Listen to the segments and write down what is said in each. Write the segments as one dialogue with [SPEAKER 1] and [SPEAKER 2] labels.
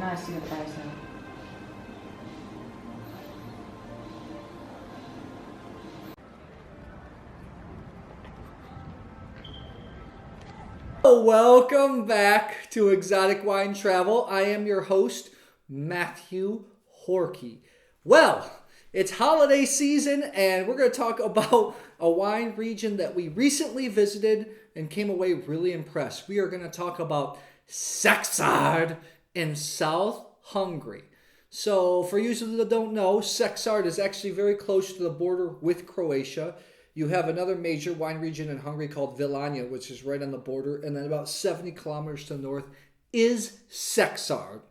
[SPEAKER 1] Nasıl yaparsın?
[SPEAKER 2] Welcome back to Exotic Wine Travel. I am your host, Matthew Horkey. Well, it's holiday season, and we're going to talk about a wine region that we recently visited and came away really impressed. We are going to talk about Sexard in South Hungary. So, for you that don't know, Sexard is actually very close to the border with Croatia. You have another major wine region in Hungary called Vilania, which is right on the border, and then about 70 kilometers to the north is Sexard.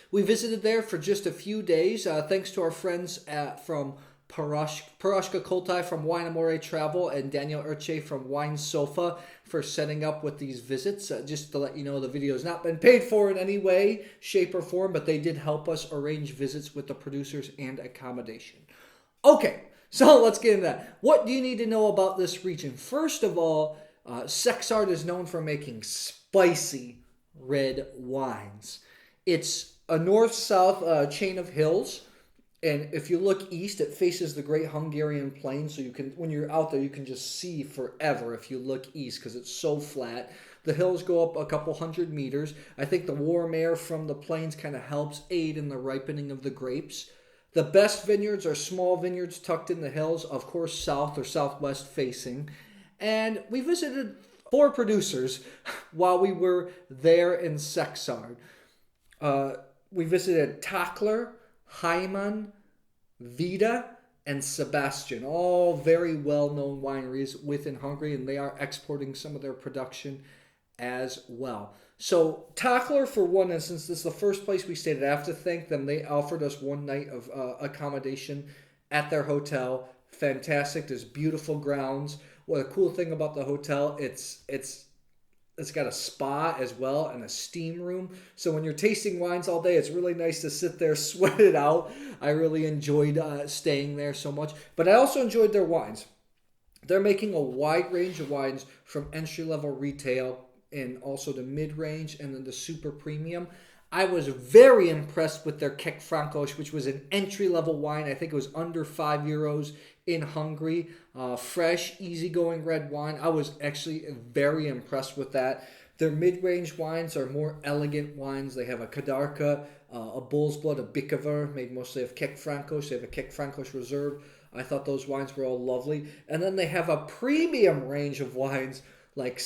[SPEAKER 2] We visited there for just a few days, thanks to our friends from Parashka Koltai from Wine Amore Travel and Daniel Urche from Wine Sofa for setting up with these visits. Just to let you know, the video has not been paid for in any way, shape, or form, but they did help us arrange visits with the producers and accommodation. Okay, so let's get into that. What do you need to know about this region? First of all, Sexard is known for making spicy red wines. It's a north-south chain of hills, and if you look east, it faces the Great Hungarian Plain. So you can, when you're out there, you can just see forever if you look east because it's so flat. The hills go up a couple hundred meters. I think the warm air from the plains kind of helps aid in the ripening of the grapes. The best vineyards are small vineyards tucked in the hills, of course, south or southwest facing. And we visited 4 producers while we were there in Sexard. We visited Takler, Hyman, Vida, and Sebastian, all very well-known wineries within Hungary, and they are exporting some of their production as well. So Takler, for one instance, this is the first place we stayed at. I have to thank them. They offered us one night of accommodation at their hotel. Fantastic. There's beautiful grounds. What a cool thing about the hotel, it's got a spa as well and a steam room. So when you're tasting wines all day, it's really nice to sit there, sweat it out. I really enjoyed staying there so much. But I also enjoyed their wines. They're making a wide range of wines from entry-level retail and also the mid-range and then the super premium. I was very impressed with their Kek Frankos, which was an entry-level wine. I think it was under €5 in Hungary. Fresh, easygoing red wine. I was actually very impressed with that. Their mid-range wines are more elegant wines. They have a Kadarka, a Bull's Blood, a Bikover, made mostly of Kek Frankos. They have a Kek Frankos Reserve. I thought those wines were all lovely. And then they have a premium range of wines like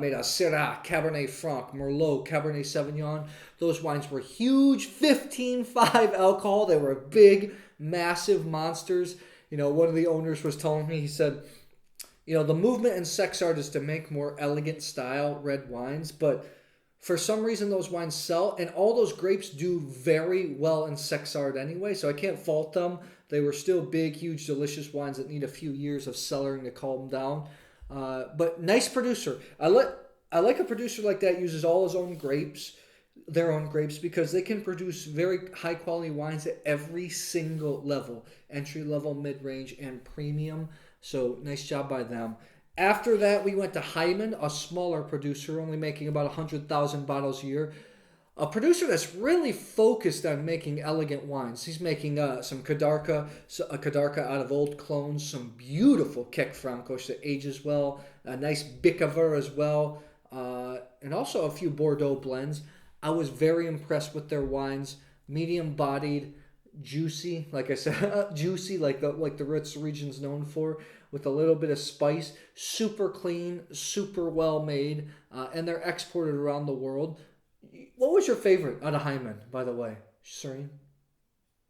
[SPEAKER 2] made of Syrah, Cabernet Franc, Merlot, Cabernet Sauvignon. Those wines were huge, 15.5 alcohol. They were big, massive monsters. You know, one of the owners was telling me, he said, you know, the movement in Sexard is to make more elegant style red wines, but for some reason those wines sell, and all those grapes do very well in Sexard anyway, so I can't fault them. They were still big, huge, delicious wines that need a few years of cellaring to calm down. But nice producer. I like a producer like that uses all his own grapes, their own grapes, because they can produce very high quality wines at every single level, entry level, mid range, and premium. So nice job by them. After that, we went to Hyman, a smaller producer, only making about 100,000 bottles a year. A producer that's really focused on making elegant wines. He's making some Kadarka, a Kadarka out of old clones, some beautiful Kek Frankos that ages well, a nice Bikover as well, and also a few Bordeaux blends. I was very impressed with their wines, medium-bodied, juicy, like I said, juicy, like the Ritz region's known for, with a little bit of spice, super clean, super well made, and they're exported around the world. What was your favorite out of Hyman, by the way, Serene?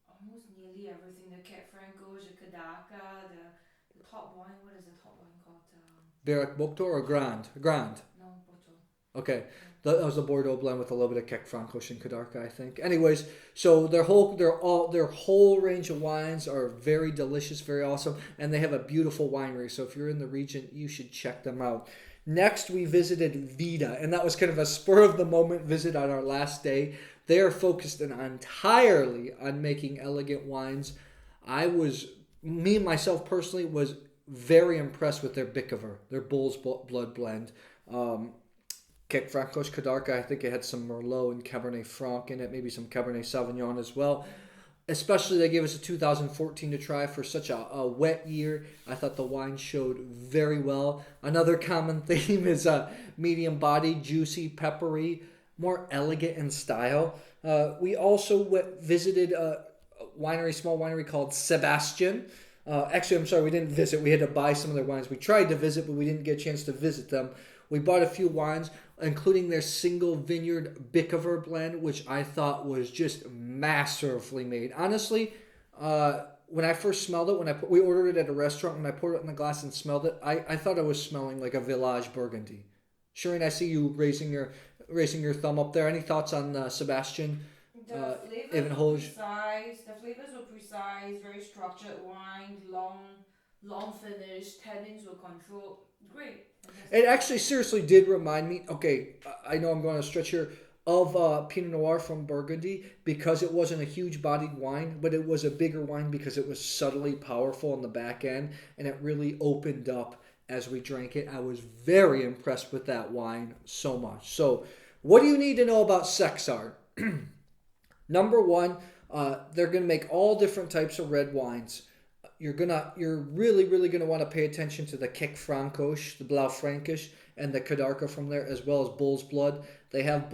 [SPEAKER 1] Almost nearly everything. The Ket Franco, the Kadaka, the top wine. What is the top wine called?
[SPEAKER 2] Barak Boktor or Grand? Grand.
[SPEAKER 1] No, bottle.
[SPEAKER 2] Okay. That was a Bordeaux blend with a little bit of Kek Frankos and Kadarka, I think. Anyways, so their whole range of wines are very delicious, very awesome, and they have a beautiful winery. So if you're in the region, you should check them out. Next, we visited Vida, and that was kind of a spur of the moment visit on our last day. They are focused entirely on making elegant wines. Me myself personally was very impressed with their Bikover, their Bull's Blood blend. Kek Francos Cadarca. I think it had some Merlot and Cabernet Franc in it, maybe some Cabernet Sauvignon as well. Especially they gave us a 2014 to try for such a wet year. I thought the wine showed very well. Another common theme is medium bodied, juicy, peppery, more elegant in style. We also visited a small winery called Sebastian. Actually, I'm sorry, we didn't visit. We had to buy some of their wines. We tried to visit, but we didn't get a chance to visit them. We bought a few wines, including their single vineyard Bicover blend, which I thought was just masterfully made. Honestly, when I first smelled it, we ordered it at a restaurant, when I poured it in the glass and smelled it, I thought it was smelling like a Village Burgundy. Shireen, I see you raising your thumb up there. Any thoughts on Sebastian?
[SPEAKER 1] The flavors
[SPEAKER 2] Evan
[SPEAKER 1] were
[SPEAKER 2] Holge.
[SPEAKER 1] precise. The flavors were precise, very structured wine, long finish, tannins were controlled. Great.
[SPEAKER 2] It actually seriously did remind me, okay, I know I'm going to stretch here, of Pinot Noir from Burgundy, because it wasn't a huge bodied wine, but it was a bigger wine because it was subtly powerful on the back end, and it really opened up as we drank it. I was very impressed with that wine so much. So what do you need to know about Sexard? Number one, they're going to make all different types of red wines. You're really gonna want to pay attention to the Kek Francos, the Blaufränkisch, and the Cadarca from there, as well as Bull's Blood. They have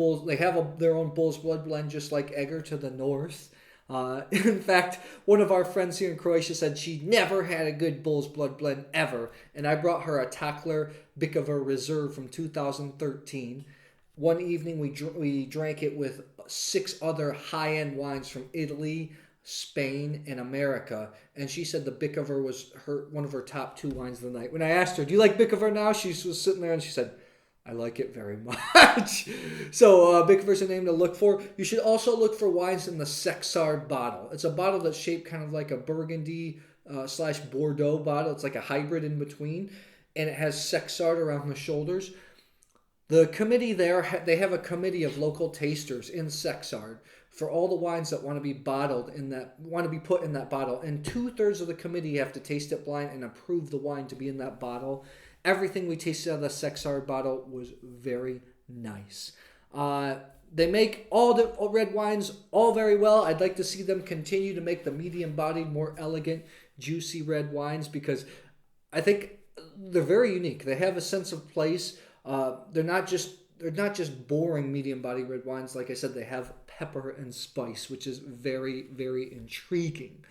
[SPEAKER 2] their own Bull's Blood blend, just like Egger to the north. In fact, one of our friends here in Croatia said she never had a good Bull's Blood blend ever, and I brought her a Takler Bicover Reserve from 2013. One evening we drank it with 6 other high-end wines from Italy, Spain, and America, and she said the Bicover was one of her top 2 wines of the night. When I asked her, do you like Bicover now? She was sitting there and she said, I like it very much. So Bicover's a name to look for. You should also look for wines in the Sexard bottle. It's a bottle that's shaped kind of like a Burgundy / Bordeaux bottle. It's like a hybrid in between, and it has Sexard around the shoulders. The committee there, they have a committee of local tasters in Sexard for all the wines that want to be put in that bottle. And 2/3 of the committee have to taste it blind and approve the wine to be in that bottle. Everything we tasted out of the Sexard bottle was very nice. They make all the red wines all very well. I'd like to see them continue to make the medium-bodied, more elegant, juicy red wines, because I think they're very unique. They have a sense of place. They're not just boring medium-bodied red wines. Like I said, they have pepper and spice, which is very, very intriguing.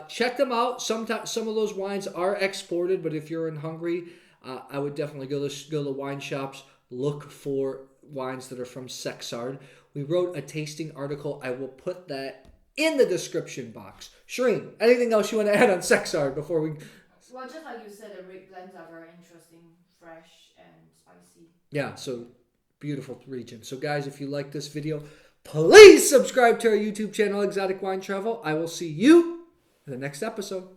[SPEAKER 2] Check them out. Some of those wines are exported, but if you're in Hungary, I would definitely go to the wine shops, look for wines that are from Sexard. We wrote a tasting article. I will put that in the description box. Shireen, anything else you want to add on Sexard before we...
[SPEAKER 1] Well, just like you said, the red blends are very interesting, fresh, and spicy.
[SPEAKER 2] Yeah, so beautiful region. So guys, if you like this video, please subscribe to our YouTube channel, Exotic Wine Travel. I will see you in the next episode.